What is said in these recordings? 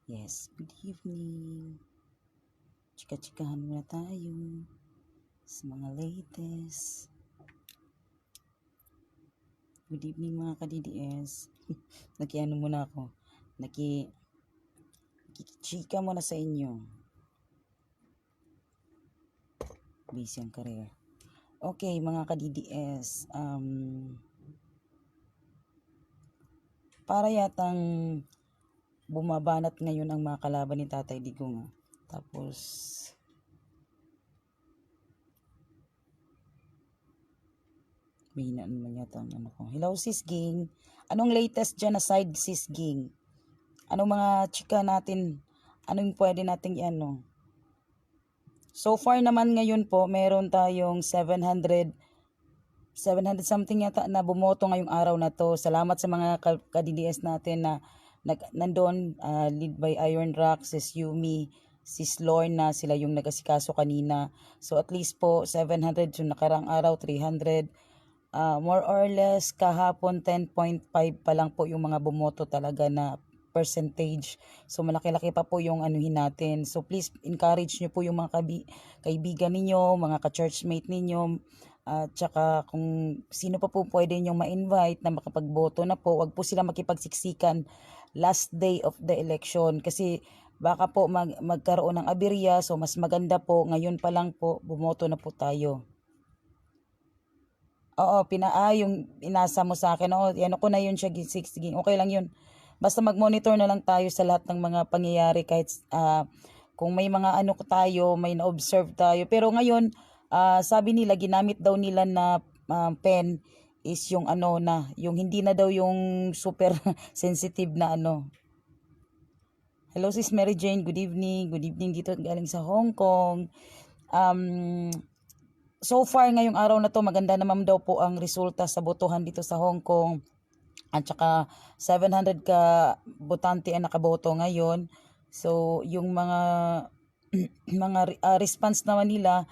Yes, good evening. Chika-chikahan muna tayo sa mga latest. Good evening mga ka-DDS. Nakiano muna ako. Nakichika muna sa inyo. Busy ang career. Okay mga ka-DDS. Para yatang bumabanat ngayon ang mga kalaban ni Tatay Digong. Tapos mahina naman yata ang ano ko. Hello sis Ging. Anong latest dyan aside sis Ging? Anong mga chika natin? Anong pwede nating i-ano? So far naman ngayon po, meron tayong 700 something yata na bumoto ngayong araw na to. Salamat sa mga ka-DDS natin na nandun, lead by Iron Rock, sis Yumi, sis Lorna, sila yung nag-asikaso kanina. So at least po 700, so nakarang araw 300. More or less kahapon 10.5 pa lang po yung mga bumoto talaga na percentage. So malaki-laki pa po yung anuhin natin. So please encourage nyo po yung mga kaibigan ninyo, mga ka-churchmate ninyo, tsaka kung sino pa po pwede nyo ma-invite na makapagboto na po, wag po sila makipagsiksikan last day of the election kasi baka po magkaroon ng aberya. So mas maganda po ngayon pa lang po bumoto na po tayo. Oo, yung inasa mo sa akin. Oo, ano ko na yun siya, 60. Okay lang yun. Basta mag-monitor na lang tayo sa lahat ng mga pangyayari kahit kung may mga ano tayo, may na-observe tayo. Pero ngayon, sabi nila, ginamit daw nila na pen is yung ano na, yung hindi na daw yung super sensitive na ano. Hello sis Mary Jane, good evening. Good evening dito galing sa Hong Kong. So far ngayong araw na to, maganda naman daw po ang resulta sa botohan dito sa Hong Kong. At saka 700 ka botante ang nakaboto ngayon. So yung mga response naman nila,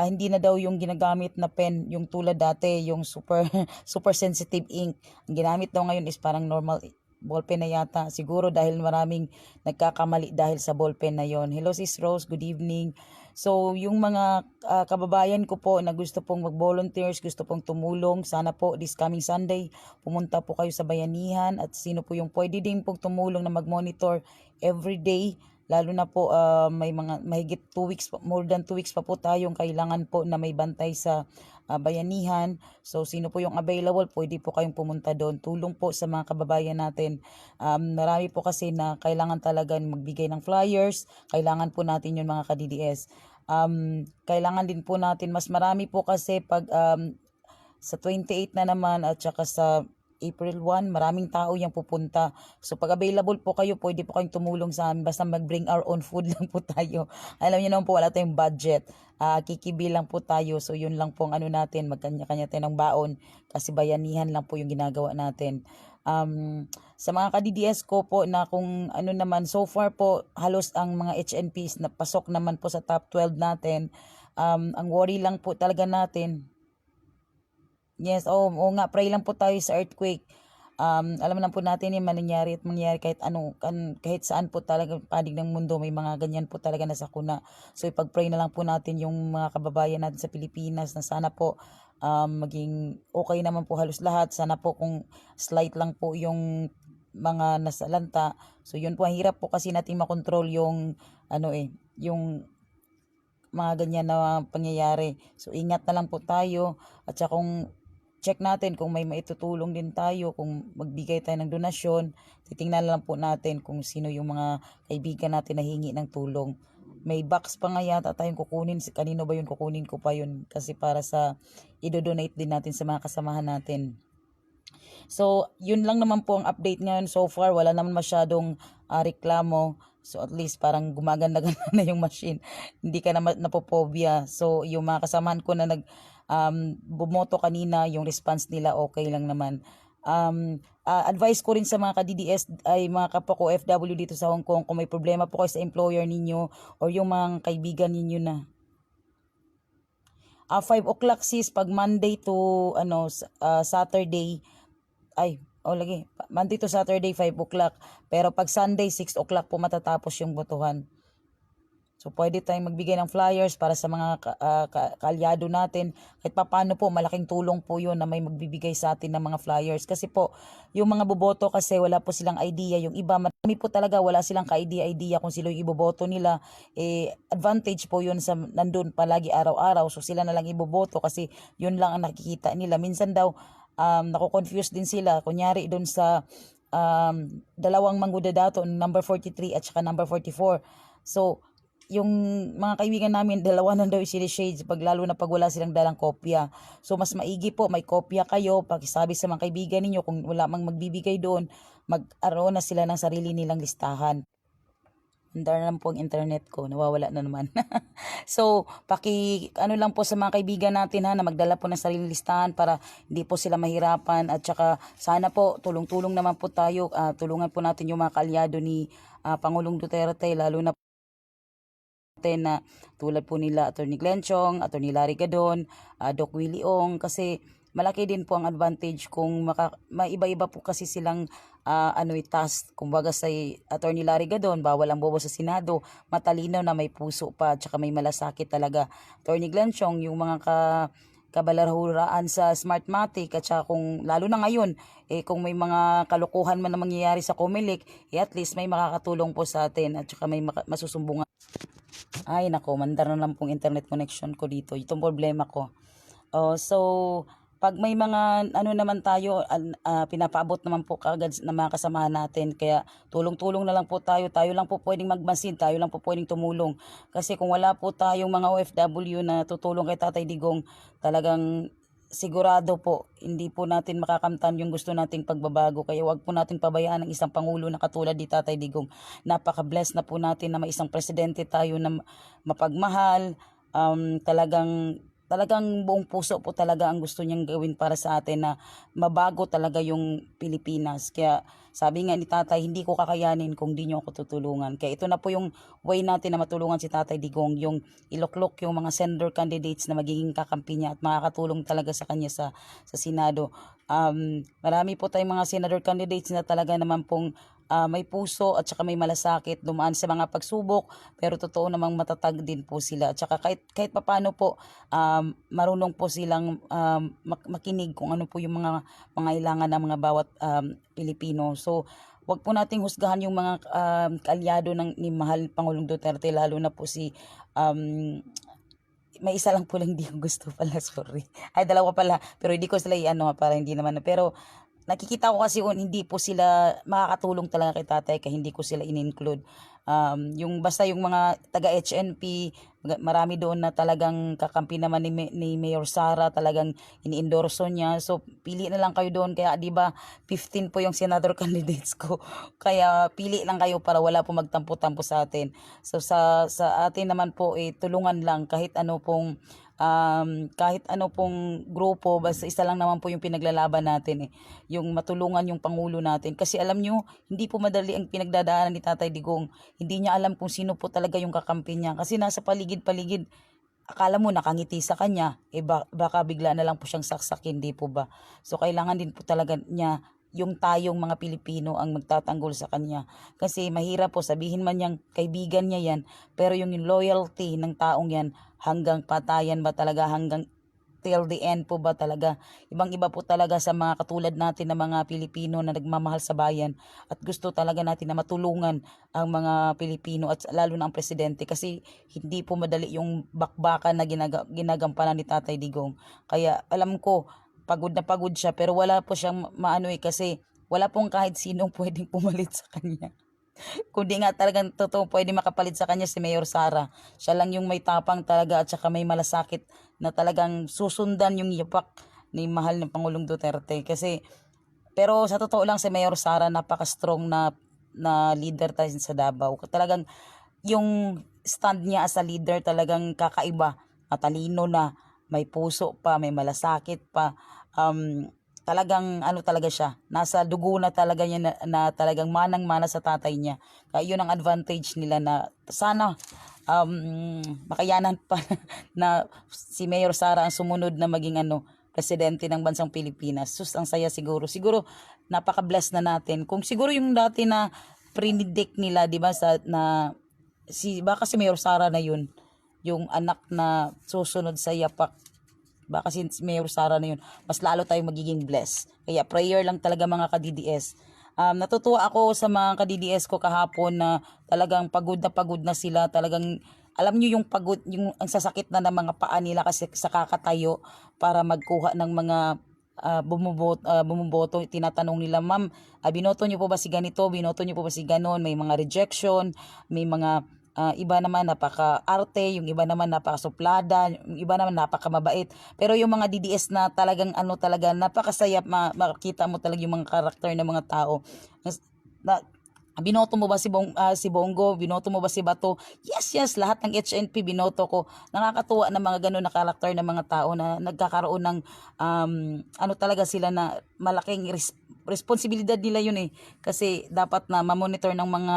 hindi na daw yung ginagamit na pen, yung tulad dati, yung super super sensitive ink. Ang ginamit daw ngayon is parang normal ballpen na yata. Siguro dahil maraming nagkakamali dahil sa ballpen na yon. Hello sis Rose, good evening. So yung mga kababayan ko po na gusto pong mag-volunteers, gusto pong tumulong, sana po this coming Sunday pumunta po kayo sa bayanihan at sino po yung pwede din pong tumulong na mag-monitor every day. Lalo na po may mga mahigit 2 weeks, more than 2 weeks pa po tayong kailangan po na may bantay sa bayanihan. So sino po yung available, pwede po kayong pumunta doon. Tulong po sa mga kababayan natin. Marami po kasi na kailangan talaga magbigay ng flyers. Kailangan po natin yung mga ka-DDS. Kailangan din po natin, mas marami po kasi pag sa 28 na naman at saka sa April 1, maraming tao yung pupunta. So pag available po kayo, pwede po kayong tumulong sa amin. Basta mag-bring our own food lang po tayo. Alam niyo naman po, wala tayong budget. Kikibilang po tayo. So yun lang po ang ano natin, magkanya-kanya tayo ng baon. Kasi bayanihan lang po yung ginagawa natin. Sa mga ka-DDS ko po na kung ano naman, so far po, halos ang mga HNPs na pasok naman po sa top 12 natin. Ang worry lang po talaga natin, yes, oo nga, pray lang po tayo sa earthquake. Alam lang po natin yung mangyayari at mangyayari kahit kahit saan po talaga panig ng mundo, may mga ganyan po talaga na sakuna. So ipag-pray na lang po natin yung mga kababayan natin sa Pilipinas na sana po maging okay naman po halos lahat. Sana po kung slight lang po yung mga nasalanta. So yun po, ang hirap po kasi natin makontrol yung yung mga ganyan na pangyayari. So ingat na lang po tayo at saka kung check natin kung may maitutulong din tayo, kung magbigay tayo ng donasyon, titingnan lang po natin kung sino yung mga kaibigan natin na hingi ng tulong. May box pa nga yata tayong kukunin. Kanino ba yun? Kukunin ko pa yun kasi para sa idodonate din natin sa mga kasamahan natin. So, yun lang naman po ang update ngayon so far. Wala naman masyadong reklamo. So, at least parang gumaganda-ganda na yung machine. Hindi ka na napopobia. So, yung mga kasamahan ko na bumoto kanina, yung response nila okay lang naman. Advice ko rin sa mga ka-DDS ay mga kapwa ko FW dito sa Hong Kong, kung may problema po kayo sa employer ninyo or yung mga kaibigan ninyo na 5 o'clock sis pag Monday to Saturday, O lagi, Monday to Saturday 5 o'clock. Pero pag Sunday 6 o'clock po matatapos yung botohan. So pwede tayong magbigay ng flyers para sa mga kaalyado natin. Kahit papaano po, malaking tulong po yun na may magbibigay sa atin ng mga flyers. Kasi po, yung mga boboto kasi wala po silang idea. Yung iba, marami po talaga wala silang ka-idea kung sino yung iboboto nila. Advantage po yun sa nandun palagi araw-araw. So sila na lang iboboto kasi yun lang ang nakikita nila. Minsan daw, nako-confuse din sila. Kunyari doon sa dalawang manggudadato, number 43 at saka number 44. So, yung mga kaibigan namin, dalawa na daw shades lalo na pag wala silang dalang kopya. So mas maigi po, may kopya kayo, pakisabi sa mga kaibigan ninyo kung wala mang magbibigay doon, mag-aroon na sila ng sarili nilang listahan. Andar lang po ang internet ko, nawawala na naman. So, ano lang po sa mga kaibigan natin na magdala po ng sarili listahan para hindi po sila mahirapan at saka sana po tulong-tulong naman po tayo, tulungan po natin yung mga kaalyado ni Pangulong Duterte, lalo na na tulad po nila Atty. Glenchong, Atty. Larry Gadon, Doc Willie Ong, kasi malaki din po ang advantage kung maiba-iba po kasi silang task. Kumbaga sa Atty. Larry Gadon, bawal ang bobo sa Senado, matalino na may puso pa, tsaka may malasakit talaga. Atty. Glenchong, yung mga kabalarhuraan sa Smartmatic at saka kung lalo na ngayon kung may mga kalokohan man na mangyayari sa Comelec, at least may makakatulong po sa atin at saka may masusumbungan. Ay nako, mandar na lang pong internet connection ko dito. Itong problema ko. So, pag may mga naman tayo, pinapaabot naman po kagad ng mga kasamahan natin. Kaya tulong-tulong na lang po tayo. Tayo lang po pwedeng magmasid. Tayo lang po pwedeng tumulong. Kasi kung wala po tayong mga OFW na tutulong kay Tatay Digong, talagang sigurado po, hindi po natin makakamtan yung gusto nating pagbabago. Kaya wag po natin pabayaan ang isang Pangulo na katulad ni Tatay Digong. Napaka-blessed na po natin na may isang presidente tayo na mapagmahal, talagang buong puso po talaga ang gusto niyang gawin para sa atin na mabago talaga yung Pilipinas. Kaya sabi nga ni Tatay, hindi ko kakayanin kung di niyo ako tutulungan. Kaya ito na po yung way natin na matulungan si Tatay Digong, yung iloklok yung mga senator candidates na magiging kakampi niya at makakatulong talaga sa kanya sa Senado. Marami po tayong mga senator candidates na talaga naman pong may puso at saka may malasakit, dumaan sa mga pagsubok, pero totoo namang matatag din po sila. At saka kahit papaano po, marunong po silang makinig kung ano po yung mga pangailangan ng mga bawat Pilipino. So, wag po nating husgahan yung mga kaalyado ni mahal Pangulong Duterte, lalo na po si may isa lang po lang hindi ko gusto pala, sorry. Ay, dalawa pala, pero hindi ko sila para hindi naman. Pero nakikita ko kasi kung hindi po sila makakatulong talaga kay Tatay, kaya hindi ko sila in-include. Yung basta yung mga taga-HNP, marami doon na talagang kakampi naman ni Mayor Sara, talagang ini-endorso niya. So pili na lang kayo doon, kaya 'di ba 15 po yung senador candidates ko. Kaya pili lang kayo para wala po magtampo-tampo sa atin. So sa atin naman po tulungan lang kahit ano pong grupo, basta isa lang naman po yung pinaglalaban natin yung matulungan yung Pangulo natin. Kasi alam nyo, hindi po madali ang pinagdadaanan ni Tatay Digong. Hindi niya alam kung sino po talaga yung kakampi niya. Kasi nasa paligid-paligid, akala mo nakangiti sa kanya, baka bigla na lang po siyang saksakin, di po ba? So kailangan din po talaga niya yung tayong mga Pilipino ang magtatanggol sa kanya. Kasi mahirap po sabihin man niyang kaibigan niya yan, pero yung loyalty ng taong yan, hanggang patayan ba talaga, hanggang till the end po ba talaga. Ibang-iba po talaga sa mga katulad natin na mga Pilipino na nagmamahal sa bayan at gusto talaga natin na matulungan ang mga Pilipino at lalo na ang presidente, kasi hindi po madali yung bakbakan na ginagampanan ni Tatay Digong. Kaya alam ko, pagod na pagod siya, pero wala po siyang kasi wala pong kahit sinong pwedeng pumalit sa kanya. Kundi nga talagang totoo pwede makapalit sa kanya si Mayor Sara. Siya lang yung may tapang talaga at saka may malasakit na talagang susundan yung yapak ni mahal ng Pangulong Duterte. Pero sa totoo lang si Mayor Sara napaka-strong na leader tayo sa Davao. Talagang yung stand niya as a leader talagang kakaiba. Matalino na, may puso pa, may malasakit pa. Talagang talaga siya, nasa dugo na talaga niya na talagang manang-mana sa tatay niya. Kaya yun ang advantage nila na sana makayanan pa na si Mayor Sara ang sumunod na maging presidente ng bansang Pilipinas. Sus, ang saya siguro. Siguro napaka-bless na natin. Kung siguro yung dati na predict nila, 'di ba, sa na baka si Mayor Sara na yun, yung anak na susunod sa yapak, baka si Mayor Sara na yun, mas lalo tayong magiging blessed. Kaya prayer lang talaga mga ka-DDS. Natutuwa ako sa mga ka-DDS ko kahapon na talagang pagod na sila. Talagang alam nyo yung pagod, yung ang sasakit na ng mga paa nila kasi sa kakatayo para magkuha ng mga bumuboto. Tinatanong nila, ma'am, binoto nyo po ba si ganito, binoto nyo po ba si ganon. May mga rejection, may mga iba naman napaka-arte, yung iba naman napaka-suplada, yung iba naman napaka-mabait. Pero yung mga DDS na talagang talaga napakasaya, makita mo talaga yung mga karakter ng mga tao. Na, binoto mo ba si Bongo? Binoto mo ba si Bato? Yes, lahat ng HNP binoto ko. Nakakatuwa na mga ganun na karakter ng mga tao na nagkakaroon ng talaga sila na malaking responsibilidad nila yun kasi dapat na mamonitor ng mga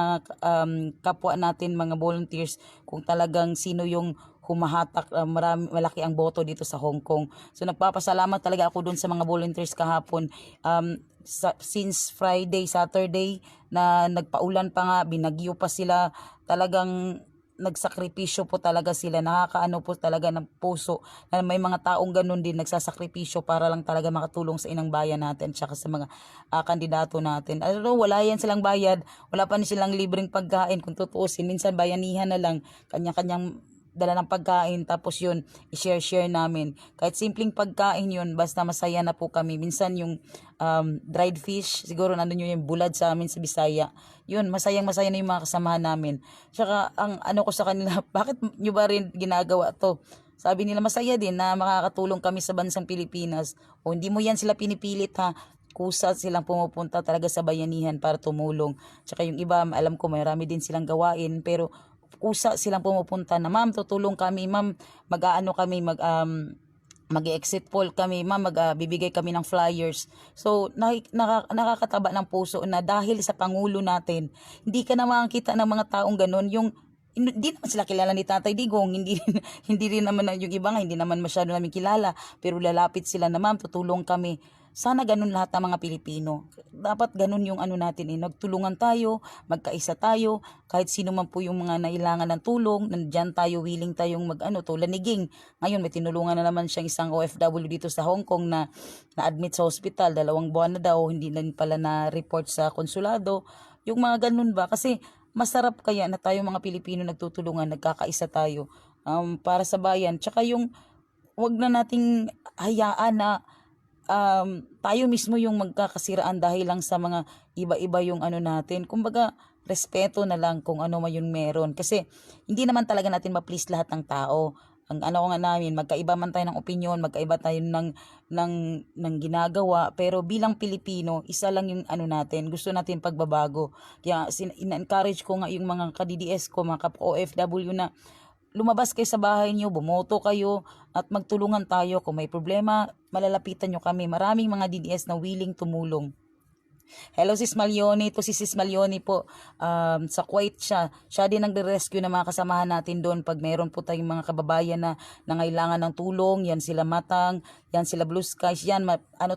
kapwa natin, mga volunteers, kung talagang sino yung humahatak, malaki ang boto dito sa Hong Kong. So nagpapasalamat talaga ako dun sa mga volunteers kahapon. Since Friday, Saturday na nagpaulan pa nga, binagyo pa sila, talagang nagsakripisyo po talaga sila. Nakakaano po talaga ng puso na may mga taong ganun din nagsasakripisyo para lang talaga makatulong sa inang bayan natin tsaka sa mga kandidato natin. Wala yan silang bayad, wala pa silang libreng pagkain kung tutuusin. Minsan bayanihan na lang, kanya-kanyang dala ng pagkain, tapos yun i-share namin. Kahit simpleng pagkain yun, basta masaya na po kami. Minsan yung dried fish, siguro nandun yung bulad sa amin sa Bisaya, yun masaya na yung mga kasamahan namin. Tsaka ang ko sa kanila, bakit nyo ba rin ginagawa to? Sabi nila masaya din na makakatulong kami sa bansang Pilipinas. O hindi mo yan sila pinipilit ha, kusa silang pumupunta talaga sa bayanihan para tumulong. Tsaka yung iba, alam ko marami din silang gawain, pero kusa silang pumupunta na, ma'am, tutulong kami, ma'am, kami, mag-exit poll kami, ma'am, bibigay kami ng flyers. So nakakataba ng puso na dahil sa Pangulo natin, hindi ka na makakita ng mga taong ganun, yung hindi naman sila kilala ni Tatay Digong, hindi rin naman yung iba nga, hindi naman masyado namin kilala, pero lalapit sila na, ma'am, tutulong kami. Sana ganun lahat ng mga Pilipino. Dapat ganun yung natin nagtulungan tayo, magkaisa tayo, kahit sino man po yung mga nailangan ng tulong, nandiyan tayo, willing tayong tulad ni Ging. Ngayon may tinulungan na naman siyang isang OFW dito sa Hong Kong na na-admit sa hospital, 2 buwan na daw, hindi na pala na-report sa konsulado. Yung mga ganun ba? Kasi masarap kaya na tayo mga Pilipino nagtutulungan, nagkakaisa tayo para sa bayan. Tsaka yung wag na nating hayaan na tayo mismo yung magkakasiraan dahil lang sa mga iba-iba yung natin. Kumbaga, respeto na lang kung ano man yung meron. Kasi hindi naman talaga natin ma-please lahat ng tao. Ang nga namin, magkaiba man tayo ng opinion, magkaiba tayo ng ginagawa, pero bilang Pilipino, isa lang yung natin, gusto natin pagbabago. Kaya in-encourage ko nga yung mga ka-DDS ko, mga OFW na lumabas kayo sa bahay niyo, bumoto kayo at magtulungan tayo. Kung may problema, malalapitan nyo kami. Maraming mga DDS na willing tumulong. Hello Sis Malioni, ito si Sis Malioni po, sa Kuwait siya din nagre-rescue ng mga kasamahan natin doon pag meron po tayong mga kababayan na nangailangan ng tulong. Yan sila Matang, yan sila Blue Skies, yan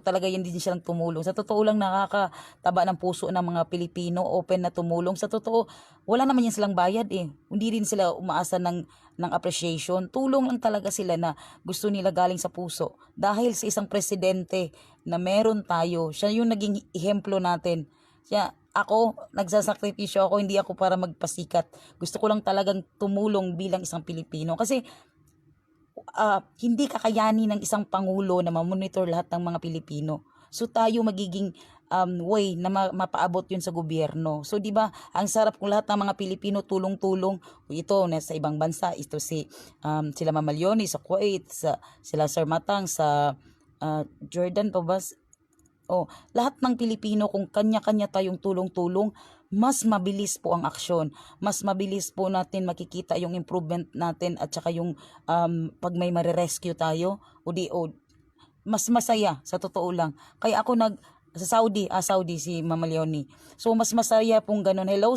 talaga yan din silang tumulong. Sa totoo lang nakakataba ng puso ng mga Pilipino, open na tumulong. Sa totoo, wala naman yan silang bayad hindi rin sila umaasa ng appreciation. Tulong lang talaga sila na gusto nila galing sa puso. Dahil sa isang presidente na meron tayo, siya yung naging ehemplo natin. Ako, nagsasakripisyo ako, hindi ako para magpasikat. Gusto ko lang talagang tumulong bilang isang Pilipino. Kasi hindi kakayanin ng isang pangulo na mamonitor lahat ng mga Pilipino. So tayo magiging way na mapaabot yun sa gobyerno. So di ba ang sarap kung lahat ng mga Pilipino tulong-tulong. Ito sa ibang bansa, ito sila Mama Leonie sa Kuwait, sila Sir Matang sa Jordan pa ba? Lahat ng Pilipino, kung kanya-kanya tayong tulong-tulong, mas mabilis po ang aksyon. Mas mabilis po natin makikita yung improvement natin at saka yung pag may marirescue tayo mas masaya sa totoo lang. Kaya ako sa Saudi si Mama Leonie. So mas masaya pong ganun. Hello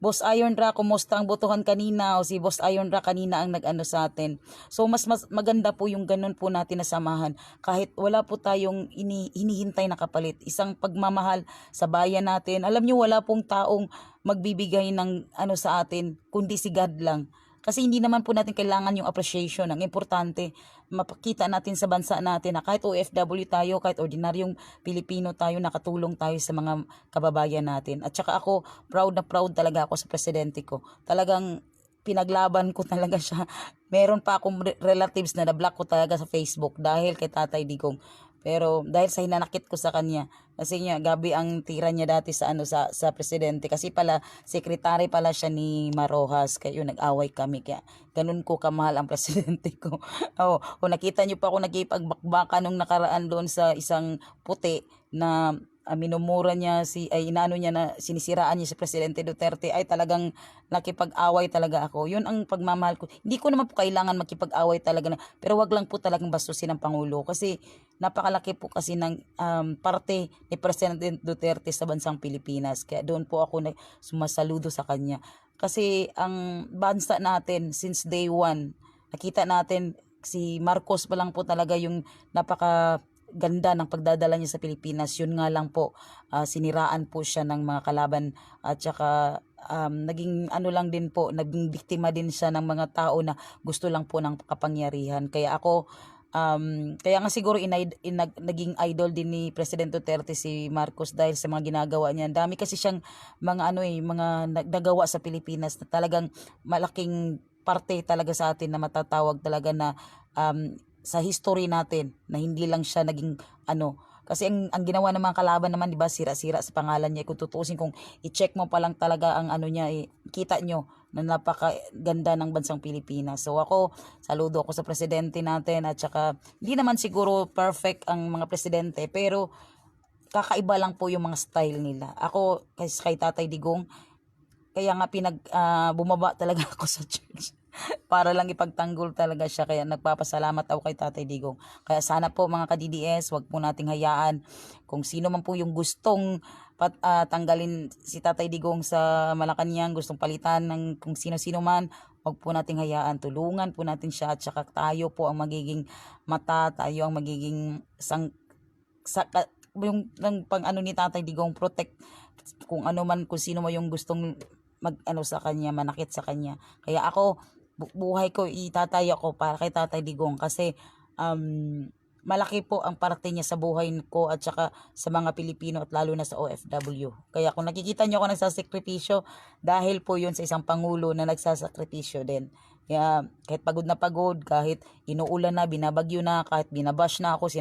Boss Iron Ra, kumusta ang botohan kanina? O si Boss Iron Ra kanina ang nag-ano sa atin. So mas maganda po yung ganun po natin na samahan. Kahit wala po tayong hinihintay na kapalit. Isang pagmamahal sa bayan natin. Alam nyo, wala pong taong magbibigay ng ano sa atin, kundi si God lang. Kasi hindi naman po natin kailangan yung appreciation. Ang importante, mapakita natin sa bansa natin na kahit OFW tayo, kahit ordinaryong Pilipino tayo, nakatulong tayo sa mga kababayan natin. At saka ako, proud na proud talaga ako sa presidente ko. Talagang pinaglaban ko talaga siya. Meron pa akong relatives na na-block ko talaga sa Facebook dahil kay Tatay Digong. Pero dahil sa hinanakit ko sa kanya, kasi niya gabi ang tira niya dati sa ano sa presidente, kasi pala secretary pala siya ni Marojas, kaya yun nag-away kami, kaya ganun ko kamahal ang presidente ko. Oh, kung nakita niyo pa ako nagipagbakbaka nung nakaraan doon sa isang puti na minumura niya inaano niya na sinisiraan niya si Presidente Duterte, ay talagang nakipag-away talaga ako. Yun ang pagmamahal ko. Hindi ko naman po kailangan makipag-away talaga pero wag lang po talagang bastusin ng Pangulo kasi napakalaki po kasi ng parte ni President Duterte sa bansang Pilipinas. Kaya doon po ako sumasaludo sa kanya. Kasi ang bansa natin since day one, nakita natin si Marcos pa lang po talaga yung napaka ganda ng pagdadala niya sa Pilipinas. Yun nga lang po, siniraan po siya ng mga kalaban at saka naging ano lang din po, naging biktima din siya ng mga tao na gusto lang po ng kapangyarihan. Kaya ako, kaya nga siguro naging idol din ni President Duterte si Marcos dahil sa mga ginagawa niya. Dami kasi siyang mga mga nagagawa sa Pilipinas na talagang malaking parte talaga sa atin na matatawag talaga na sa history natin, na hindi lang siya naging kasi ang ginawa ng mga kalaban naman, di ba, sira-sira sa pangalan niya. Kung tutuusin, kung i-check mo pa lang talaga ang niya, kita nyo na napakaganda ng bansang Pilipinas. So ako, saludo ako sa presidente natin, at saka hindi naman siguro perfect ang mga presidente, pero kakaiba lang po yung mga style nila. Ako kay Tatay Digong, kaya nga bumaba talaga ako sa church para lang ipagtanggol talaga siya. Kaya nagpapasalamat ako kay Tatay Digong. Kaya sana po mga ka-DDS, wag po nating hayaan kung sino man po yung gustong tanggalin si Tatay Digong sa Malacanang, gustong palitan ng kung sino-sino man, wag po nating hayaan. Tulungan po natin siya, at saka tayo po ang magiging mata, tayo ang magiging yung pang ni Tatay Digong, protect kung ano man, kung sino man yung gustong sa kanya, manakit sa kanya. Kaya ako, buhay ko itatayo ko para kay Tatay Digong kasi malaki po ang parte niya sa buhay ko at saka sa mga Pilipino at lalo na sa OFW. Kaya kung nakikita niyo ako nagsasakripisyo, dahil po yun sa isang Pangulo na nagsasakripisyo din. Kaya kahit pagod na pagod, kahit inuulan na, binabagyo na, kahit binabash na ako,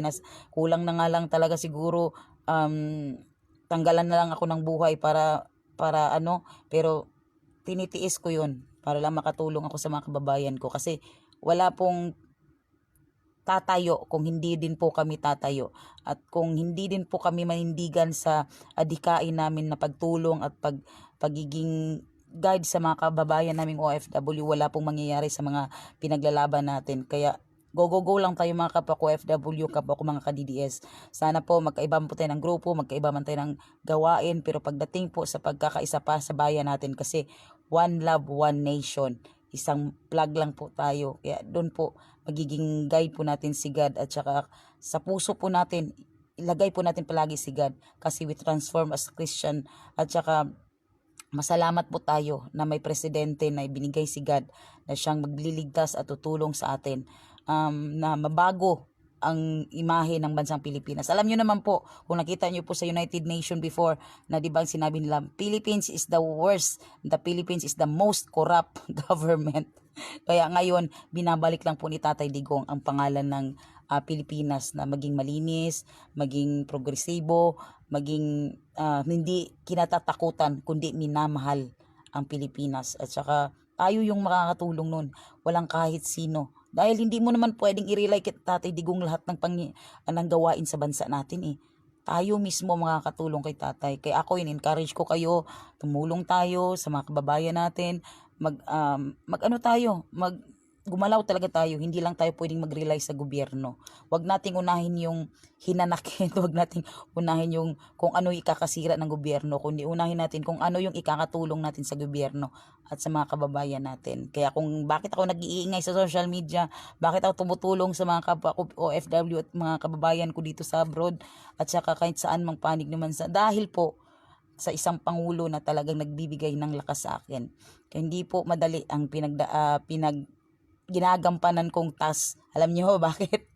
kulang na nga lang talaga siguro tanggalan na lang ako ng buhay para pero tinitiis ko yun para lang makatulong ako sa mga kababayan ko, kasi wala pong tatayo kung hindi din po kami tatayo, at kung hindi din po kami manindigan sa adhikain namin na pagtulong at pagiging guide sa mga kababayan naming OFW, wala pong mangyayari sa mga pinaglalaban natin. Kaya go lang tayo mga kapwa ko OFW, kapwa ko mga ka-DDS. Sana po magkaiba po tayo ng grupo, magkaiba man tayo ng gawain, pero pagdating po sa pagkakaisa pa sa bayan natin, kasi one love, one nation, isang flag lang po tayo. Kaya doon po magiging guide po natin si God, at saka sa puso po natin ilagay po natin palagi si God, kasi we transform as Christian. At saka masalamat po tayo na may presidente na ibinigay si God na siyang magliligtas at tutulong sa atin, na mabago ang imahe ng bansang Pilipinas. Alam niyo naman po, kung nakita niyo po sa United Nations before, na di ba sinabi nila, Philippines is the worst, the Philippines is the most corrupt government. Kaya ngayon, binabalik lang po ni Tatay Digong ang pangalan ng Pilipinas na maging malinis, maging progresibo, maging hindi kinatatakutan, kundi minamahal ang Pilipinas. At saka tayo yung makakatulong nun, walang kahit sino. Dahil hindi mo naman pwedeng i-rely kay Tatay Digong lahat ng gawain sa bansa natin Tayo mismo makakatulong kay Tatay. Kaya ako encourage ko kayo, tumulong tayo sa mga kababayan natin, gumalaw talaga tayo, hindi lang tayo pwedeng mag-rely sa gobyerno. Huwag nating unahin yung hinanakit, huwag nating unahin yung kung ano yung ikakasira ng gobyerno, kundi unahin natin kung ano yung ikakatulong natin sa gobyerno at sa mga kababayan natin. Kaya kung bakit ako nag-iingay sa social media, bakit ako tumutulong sa mga kapwa ko OFW at mga kababayan ko dito sa abroad at saka kahit saan mang panig naman dahil po sa isang pangulo na talagang nagbibigay ng lakas sa akin. Kaya hindi po madali ang ginagampanan kong task. Alam niyo bakit?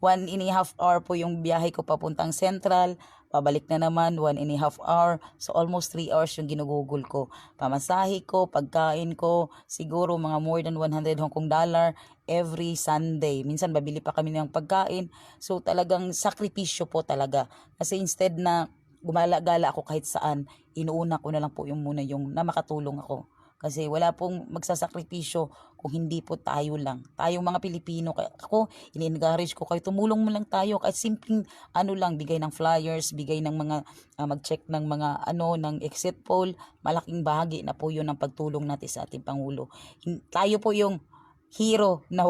1.5 hour po yung biyahe ko papuntang Central, pabalik na naman 1.5 hour. So almost 3 hours yung ginugugol ko. Pamasahe ko, pagkain ko, siguro mga more than 100 Hong Kong dollar every Sunday. Minsan babili pa kami ng pagkain. So talagang sakripisyo po talaga. Kasi instead na gumala-gala ako kahit saan, inuuna ko na lang po yung muna yung na makatulong ako. Kasi wala pong magsasakripisyo kung hindi po tayo lang. Tayong mga Pilipino, ako, ini-encourage ko kayo, tumulong mo lang tayo. Kahit simpleng lang, bigay ng flyers, bigay ng mga, mag-check ng mga ng exit poll. Malaking bahagi na po yun ang pagtulong natin sa ating Pangulo. Tayo po yung hero na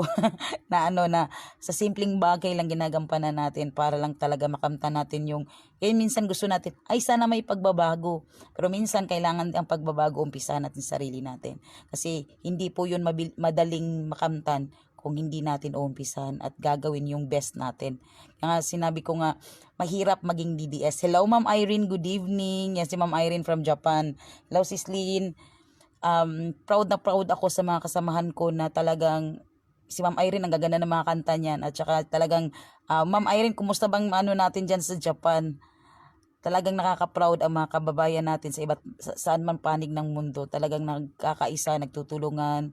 na sa simpleng bagay lang ginagampanan natin para lang talaga makamtan natin yung minsan gusto natin ay sana may pagbabago, pero minsan kailangan ang pagbabago umpisahan natin sarili natin kasi hindi po yun madaling makamtan kung hindi natin uumpisahan at gagawin yung best natin. Kaya sinabi ko nga mahirap maging DDS. Hello Ma'am Irene, good evening. Yan si Ma'am Irene from Japan. Hello Sis Lynn. Proud na proud ako sa mga kasamahan ko na talagang si Ma'am Irene ang gaganda ng mga kanta niyan at saka talagang Ma'am Irene, kumusta bang natin diyan sa Japan? Talagang nakaka-proud ang mga kababayan natin sa saan man panig ng mundo. Talagang nagkakaisa, nagtutulungan.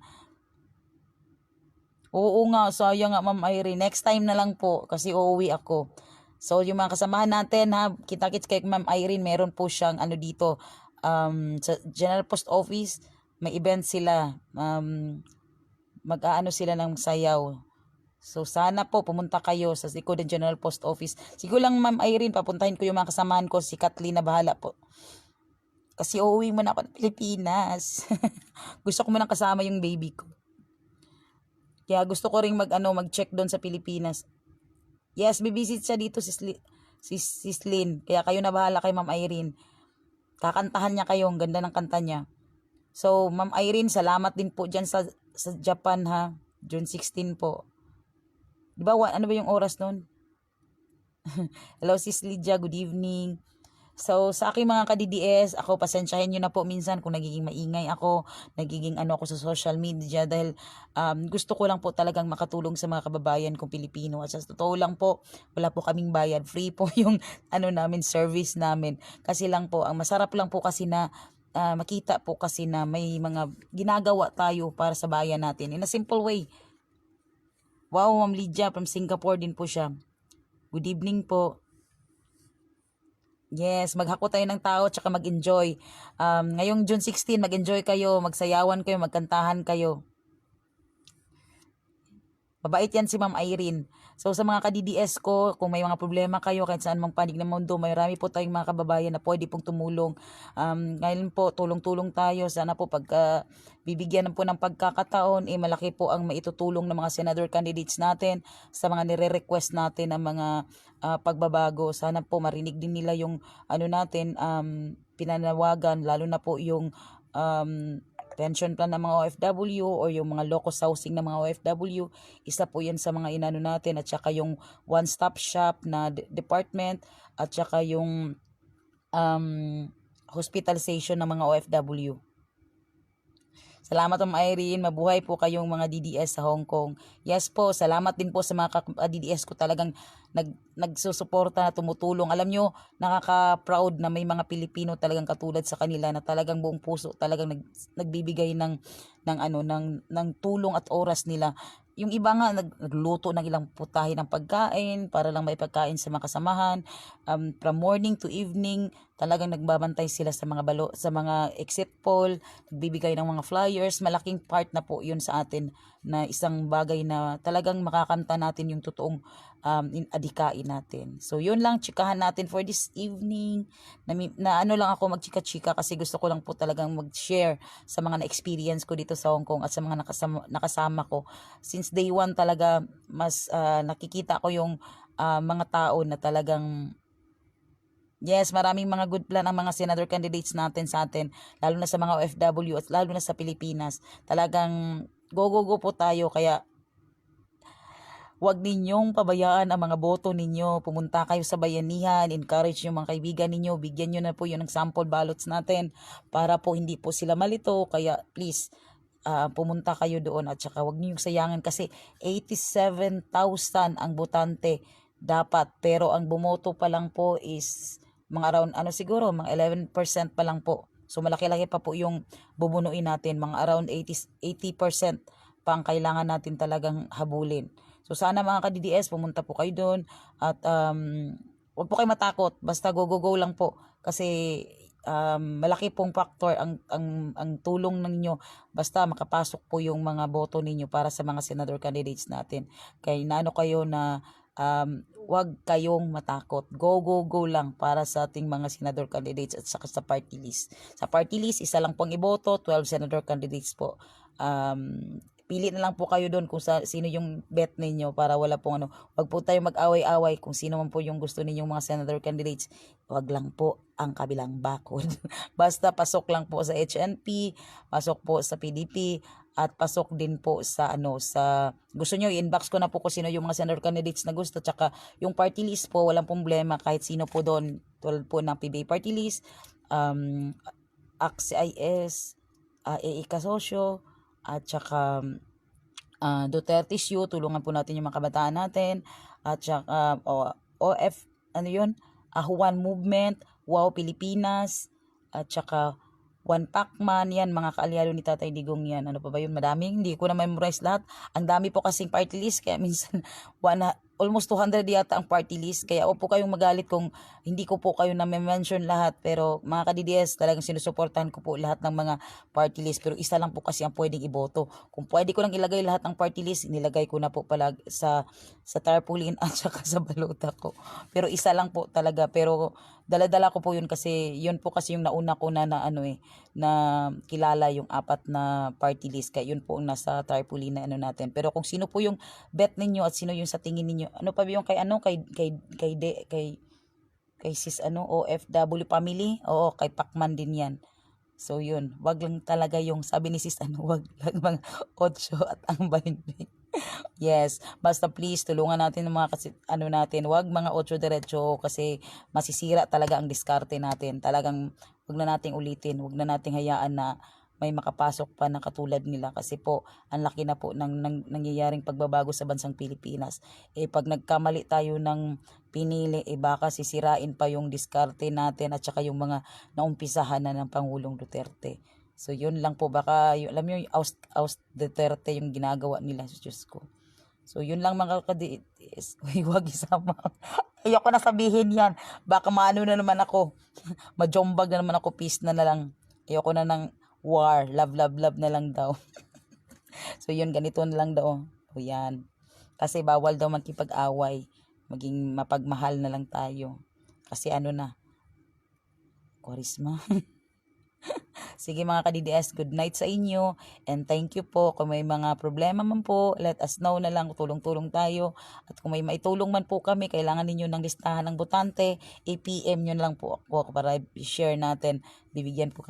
Oo nga, sayang nga Ma'am Irene. Next time na lang po kasi uuwi ako. So yung mga kasamahan natin kita-kits kay Ma'am Irene, meron po siyang dito sa General Post Office. May event sila, mag-aano sila ng sayaw. So sana po pumunta kayo sa likod ng General Post Office. Siguro lang Ma'am Irene, papuntahin ko yung mga kasamahan ko, si Kathleen na bahala po. Kasi uuwi muna ako ng Pilipinas. Gusto ko muna kasama yung baby ko. Kaya gusto ko ring mag-check doon sa Pilipinas. Yes, bibisit siya dito si Lynn. Kaya kayo na bahala kay Ma'am Irene. Kakantahan niya kayo, ang ganda ng kanta niya. So, Ma'am Irene, salamat din po dyan sa Japan ha. June 16 po. Diba, ano ba yung oras nun? Hello Sis Lydia, good evening. So, sa aking mga ka-DDS, ako pasensyahin nyo na po minsan kung nagiging maingay ako, nagiging ako sa social media dahil gusto ko lang po talagang makatulong sa mga kababayan kong Pilipino. At sa totoo lang po, wala po kaming bayad. Free po yung namin, service namin. Kasi lang po, ang masarap lang po kasi na makita po kasi na may mga ginagawa tayo para sa bayan natin in a simple way. Wow, Ma'am Lydia from Singapore din po siya. Good evening po. Yes, maghako tayo ng tao tsaka mag-enjoy. Ngayong June 16, mag-enjoy kayo, magsayawan kayo, magkantahan kayo. Mabait yan si Ma'am Irene. So sa mga ka-DDS ko, kung may mga problema kayo kahit saan mang panig ng mundo, marami po tayong mga kababayan na pwede pong tumulong. Ngayon po, tulong-tulong tayo. Sana po pagka bibigyan po ng pagkakataon, malaki po ang maitutulong ng mga senador candidates natin sa mga nire-request natin ng mga pagbabago. Sana po marinig din nila yung natin, pinanawagan, lalo na po yung pension plan ng mga OFW or yung mga low-cost housing ng mga OFW. Isa po yan sa mga inano natin at saka yung one-stop shop na department at saka yung hospitalization ng mga OFW. Salamat Ma'am Irene, mabuhay po kayong mga DDS sa Hong Kong. Yes po, salamat din po sa mga DDS ko talagang nagsusuporta, tumutulong. Alam nyo, nakaka-proud na may mga Pilipino talagang katulad sa kanila na talagang buong puso talagang nagbibigay ng tulong at oras nila. Yung iba nga nagluto ng ilang putahe ng pagkain para lang may pagkain sa mga kasamahan. From morning to evening, talagang nagbabantay sila sa mga exit poll, nagbibigay ng mga flyers. Malaking part na po 'yun sa atin na isang bagay na talagang makakamta natin yung totoong adikain natin. So yun lang, chikahan natin for this evening. Na ano lang ako magchika-chika kasi gusto ko lang po talagang mag-share sa mga na-experience ko dito sa Hong Kong at sa mga nakasama ko. Since day one talaga, mas nakikita ko yung mga tao na talagang yes, maraming mga good plan ang mga senador candidates natin sa atin, lalo na sa mga OFW at lalo na sa Pilipinas. Talagang go po tayo, kaya huwag ninyong pabayaan ang mga boto ninyo. Pumunta kayo sa bayanihan, encourage yung mga kaibigan ninyo, bigyan nyo na po yung sample ballots natin para po hindi po sila malito. Kaya please, pumunta kayo doon at saka huwag niyo yung sayangan kasi 87,000 ang botante dapat, pero ang bumoto pa lang po is mga around siguro mga 11% pa lang po. So malaki-laki pa po yung bubunuin natin, mga around 80% pa ang kailangan natin talagang habulin. So sana mga ka-DDS, pumunta po kayo doon at huwag po kayo matakot, basta go lang po kasi malaki pong factor ang tulong ninyo basta makapasok po yung mga boto ninyo para sa mga senador candidates natin. Kaya naano kayo na wag kayong matakot. Go lang para sa ating mga senador candidates at saka sa party list. Sa party list, isa lang pong iboto, 12 senador candidates po. Pili na lang po kayo doon kung sino yung bet ninyo para wala pong wag po tayo mag-away-away kung sino man po yung gusto ninyong mga senador candidates. Wag lang po ang kabilang bakod. Basta pasok lang po sa HNP, pasok po sa PDP, at pasok din po sa sa gusto nyo i-inbox ko na po kung sino yung mga senador candidates na gusto, tsaka yung party list po walang problema kahit sino po doon, tulad po ng PBA party list, AXIS, AA Kasosyo, at saka Duterte's Youth, tulungan po natin yung mga kabataan natin, at saka OF Juan Movement, Wow Pilipinas, at saka One Pacman, yan mga kaalyado ni Tatay Digong yan. Ano pa ba yun? Madaming, hindi ko na memorize lahat. Ang dami po kasing party list, kaya minsan almost 200 yata ang party list. Kaya po kayong magalit kung hindi ko po kayo na-mention lahat. Pero mga ka-DDS, talagang sinusuportahan ko po lahat ng mga party list. Pero isa lang po kasi ang pwedeng iboto. Kung pwede ko lang ilagay lahat ng party list, nilagay ko na po pala sa tarpaulin at saka sa balota ko. Pero isa lang po talaga. Pero dala-dala ko po yun kasi yun po kasi yung nauna ko na na kilala yung 4 na party list, kaya yun po ang nasa tarpaulin na natin. Pero kung sino po yung bet ninyo at sino yung sa tingin ninyo, ano pa ba yung kay sis OFW family, oo, kay Pacman din yan. So yun, wag lang talaga yung sabi ni sis wag lang mga 8 at ang 20. Yes, basta please tulungan natin ng mga natin, wag mga 8 diretso kasi masisira talaga ang diskarte natin. Talagang wag na nating ulitin, wag na nating hayaan na may makapasok pa na katulad nila kasi po ang laki na po ng nangyayaring pagbabago sa bansang Pilipinas. Pag nagkamali tayo ng pinili, baka sisirain pa yung diskarte natin at saka yung mga naumpisahan na ng Pangulong Duterte. So yun lang po, baka alam mo yung oust Duterte yung ginagawa nila sa Diyos ko. So yun lang mga ka-DDS. Huwag isama. Ayoko na sabihin yan. Baka maano na naman ako. Majombag na naman ako, peace na lang. Ayoko na ng war, love na lang daw. So yun, ganito na lang daw. O yan. Kasi bawal daw magkipag-away. Maging mapagmahal na lang tayo. Kasi Kwaresma. Sige mga ka-DDS, good night sa inyo and thank you po. Kung may mga problema man po, let us know na lang, tulong-tulong tayo. At kung may maitulong man po kami, kailangan ninyo ng listahan ng botante, i-PM nyo lang po ako para i-share natin. Bibigyan po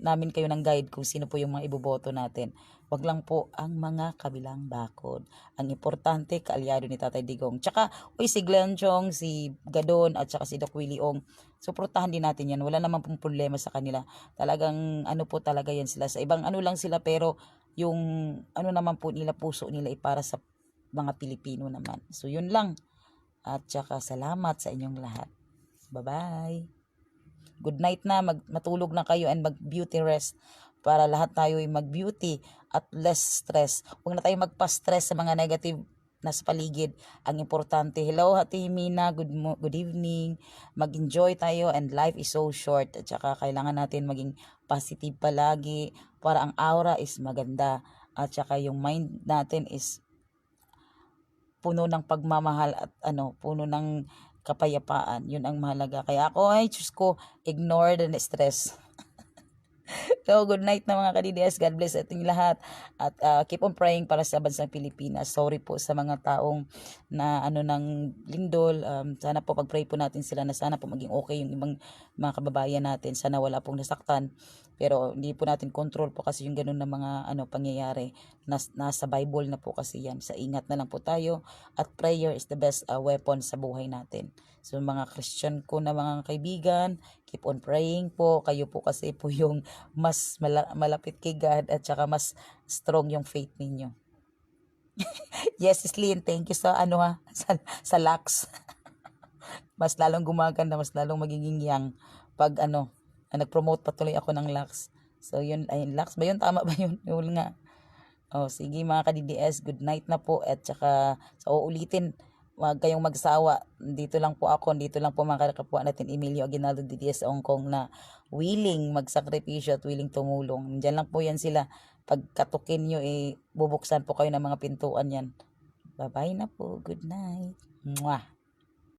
namin kayo ng guide kung sino po yung mga iboboto natin. Wag lang po ang mga kabilang bakod. Ang importante, kaalyado ni Tatay Digong. Tsaka, si Glenn Chong, si Gadon, at saka si Doc Willie Ong. Suportahan din natin yan. Wala naman pong problema sa kanila. Talagang po talaga yan sila. Sa ibang lang sila, pero yung naman po nila, puso nila para sa mga Pilipino naman. So yun lang. At saka salamat sa inyong lahat. Bye-bye. Good night na. Matulog na kayo and mag-beauty rest para lahat tayo ay mag-beauty at less stress. Huwag na tayo magpa-stress sa mga negative na sa paligid. Ang importante, hello Ate Himina, good evening. Mag-enjoy tayo and life is so short. At saka kailangan natin maging positive palagi para ang aura is maganda. at saka yung mind natin is puno ng pagmamahal at puno ng kapayapaan. Yun ang mahalaga. Kaya ako ay, Diyos ko, ignore the stress. So, good night na mga ka-DDS. God bless ating lahat. At keep on praying para sa bansang Pilipinas. Sorry po sa mga taong na ng lindol. Sana po pag-pray po natin sila na sana po maging okay yung ibang mga kababayan natin. Sana wala pong nasaktan. Pero hindi po natin control po kasi yung ganun na mga pangyayari. Nasa Bible na po kasi yan. Sa ingat na lang po tayo. At prayer is the best weapon sa buhay natin. So mga Christian ko na mga kaibigan, keep on praying po. Kayo po kasi po yung mas malapit kay God at saka mas strong yung faith ninyo. Yes, Islin, thank you sa sa lax. Mas lalong gumaganda, mas lalong magiging young pag nag-promote patuloy ako ng lax. So yun, ay lax ba yun? Tama ba yun? Yun nga. Oh, sige mga ka-DDS, good night na po at saka sa uulitin, huwag kayong magsawa. Dito lang po ako, dito lang po mga kapwa natin Emilio Aguinaldo DDS sa Hong Kong na willing magsakripisyo at willing tumulong. Diyan lang po yan sila. Pag katukin nyo, bubuksan po kayo ng mga pintuan yan. Bye-bye na po. Good night. Mwah.